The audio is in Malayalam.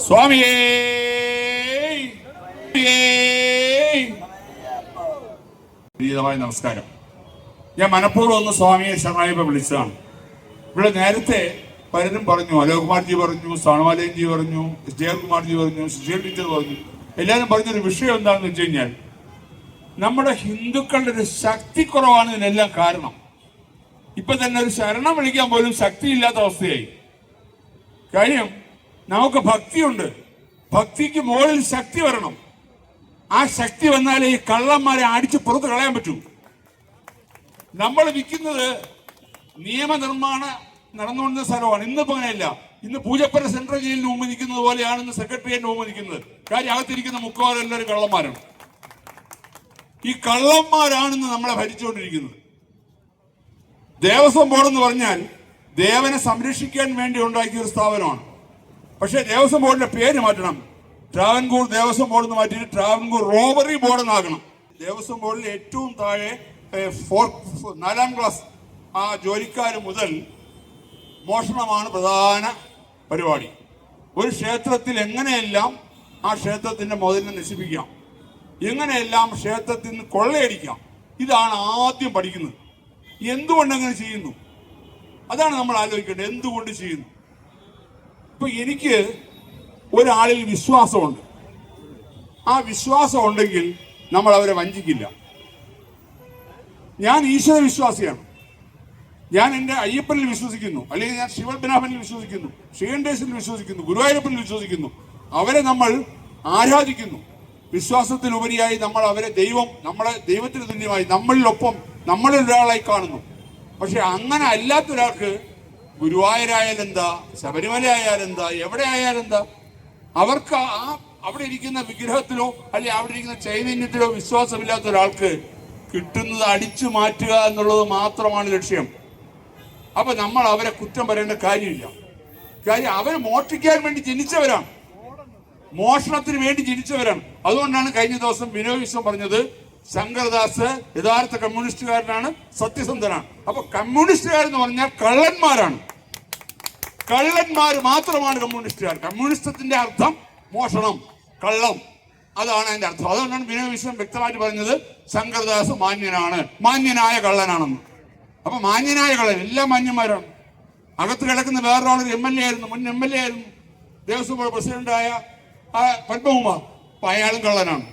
സ്വാമിയേ നമസ്കാരം. ഞാൻ മനഃപൂർവ്വം ഒന്ന് സ്വാമിയെ ശരണായപ്പ വിളിച്ചതാണ്. ഇവിടെ നേരത്തെ പലരും പറഞ്ഞു, അലോകുമാർജി പറഞ്ഞു, സോണവാലയൻജി പറഞ്ഞു, ജയകുമാർജി പറഞ്ഞു, സുശീൽ ടീച്ചർ പറഞ്ഞു. എല്ലാവരും പറഞ്ഞൊരു വിഷയം എന്താണെന്ന് വെച്ച് കഴിഞ്ഞാൽ, നമ്മുടെ ഹിന്ദുക്കളുടെ ഒരു ശക്തി കുറവാണ് ഇതിനെല്ലാം കാരണം. ഇപ്പൊ തന്നെ ഒരു ശരണം വിളിക്കാൻ പോലും ശക്തിയില്ലാത്ത അവസ്ഥയായി. കാര്യം നമുക്ക് ഭക്തിയുണ്ട്, ഭക്തിക്ക് മുകളിൽ ശക്തി വരണം. ആ ശക്തി വന്നാലേ ഈ കള്ളന്മാരെ അടിച്ച് പുറത്ത് കളയാൻ പറ്റൂ. നമ്മൾ വിൽക്കുന്നത് നിയമനിർമ്മാണം നടന്നുകൊണ്ടിരുന്ന സ്ഥലമാണ്. ഇന്നിപ്പോ അങ്ങനെയല്ല. ഇന്ന് പൂജപ്പുര സെൻട്രൽ ജയിലിന് മുമ്പ് നിൽക്കുന്നത് പോലെയാണ് ഇന്ന് സെക്രട്ടേറിയറ്റിന് മുമ്പ് നിൽക്കുന്നത്. കാര്യം അകത്തിരിക്കുന്ന മുക്കവാറും എല്ലാവരും കള്ളന്മാരാണ്. ഈ കള്ളന്മാരാണെന്ന് നമ്മളെ ഭരിച്ചുകൊണ്ടിരിക്കുന്നത്. ദേവസ്വം ബോർഡ് എന്ന് പറഞ്ഞാൽ ദേവനെ സംരക്ഷിക്കാൻ വേണ്ടി ഉണ്ടാക്കിയ ഒരു സ്ഥാപനമാണ്. പക്ഷേ ദേവസ്വം ബോർഡിന്റെ പേര് മാറ്റണം. ട്രാവൻകൂർ ദേവസ്വം ബോർഡ് എന്ന് മാറ്റിയിട്ട് ട്രാവൻകൂർ റോബറി ബോർഡ് എന്നാകണം. ദേവസ്വം ബോർഡിൽ ഏറ്റവും താഴെ 4ാം ക്ലാസ് ആ ജോലിക്കാർ മുതൽ മോഷണമാണ് പ്രധാന പരിപാടി. ഒരു ക്ഷേത്രത്തിൽ എങ്ങനെയെല്ലാം ആ ക്ഷേത്രത്തിന്റെ മുതലിനെ നശിപ്പിക്കാം, എങ്ങനെയെല്ലാം ക്ഷേത്രത്തിൽ നിന്ന് കൊള്ളയടിക്കാം, ഇതാണ് ആദ്യം പഠിക്കുന്നത്. എന്തുകൊണ്ട് അങ്ങനെ ചെയ്യുന്നു, അതാണ് നമ്മൾ ആലോചിക്കേണ്ടത്. എന്തുകൊണ്ട് ചെയ്യുന്നു? ഇപ്പൊ എനിക്ക് ഒരാളിൽ വിശ്വാസമുണ്ട്. ആ വിശ്വാസം ഉണ്ടെങ്കിൽ നമ്മൾ അവരെ വഞ്ചിക്കില്ല. ഞാൻ ഈശ്വര വിശ്വാസിയാണ്. ഞാൻ എൻ്റെ അയ്യപ്പനിൽ വിശ്വസിക്കുന്നു, അല്ലെങ്കിൽ ഞാൻ ശിവപത്മനാഭനിൽ വിശ്വസിക്കുന്നു, ശ്രീകണ്ഠേശ്വരിൽ വിശ്വസിക്കുന്നു, ഗുരുവായൂരപ്പനിൽ വിശ്വസിക്കുന്നു. അവരെ നമ്മൾ ആരാധിക്കുന്നു. വിശ്വാസത്തിനുപരിയായി നമ്മൾ അവരെ നമ്മളെ ദൈവത്തിന് തുല്യമായി, നമ്മളിലൊപ്പം നമ്മളിൽ ഒരാളായി കാണുന്നു. പക്ഷെ അങ്ങനെ അല്ലാത്തൊരാൾക്ക് ഗുരുവായൂരായാലെന്താ, ശബരിമല ആയാലെന്താ, എവിടെ ആയാലെന്താ, അവർക്ക് അവിടെ ഇരിക്കുന്ന വിഗ്രഹത്തിലോ അല്ലെങ്കിൽ അവിടെ ഇരിക്കുന്ന ചൈതന്യത്തിലോ വിശ്വാസമില്ലാത്ത ഒരാൾക്ക് കിട്ടുന്നത് അടിച്ചു മാറ്റുക എന്നുള്ളത് മാത്രമാണ് ലക്ഷ്യം. അപ്പൊ നമ്മൾ അവരെ കുറ്റം പറയേണ്ട കാര്യമില്ല. കാര്യം അവര് മോഷ്ടിക്കാൻ വേണ്ടി ജനിച്ചവരാണ്, മോഷണത്തിന് വേണ്ടി ജനിച്ചവരാണ്. അതുകൊണ്ടാണ് കഴിഞ്ഞ ദിവസം വിനോദ് വിശ്വം പറഞ്ഞത് ശങ്കർദാസ് യഥാർത്ഥ കമ്മ്യൂണിസ്റ്റുകാരനാണ്, സത്യസന്ധനാണ്. അപ്പൊ കമ്മ്യൂണിസ്റ്റുകാരെന്ന് പറഞ്ഞാൽ കള്ളന്മാരാണ്. കള്ളന്മാർ മാത്രമാണ് കമ്മ്യൂണിസ്റ്റുകാർ. കമ്മ്യൂണിസത്തിന്റെ അർത്ഥം മോഷണം, കള്ളം, അതാണ് അതിന്റെ അർത്ഥം. അതുകൊണ്ടാണ് വിനോദ് വിശ്വം വ്യക്തമായിട്ട് പറഞ്ഞത് ശങ്കർദാസ് മാന്യനാണ്, മാന്യനായ കള്ളനാണെന്ന്. അപ്പൊ മാന്യനായ കള്ളൻ, എല്ലാം മാന്യന്മാരാണ്. അകത്ത് കിടക്കുന്ന വേറൊരാളൊരു MLA ആയിരുന്നു, മുൻ MLA ആയിരുന്നു, ദേവസ്വം ബോർഡ് പ്രസിഡന്റായ പത്മകുമാർ, അപ്പൊ അയാളും കള്ളനാണ്.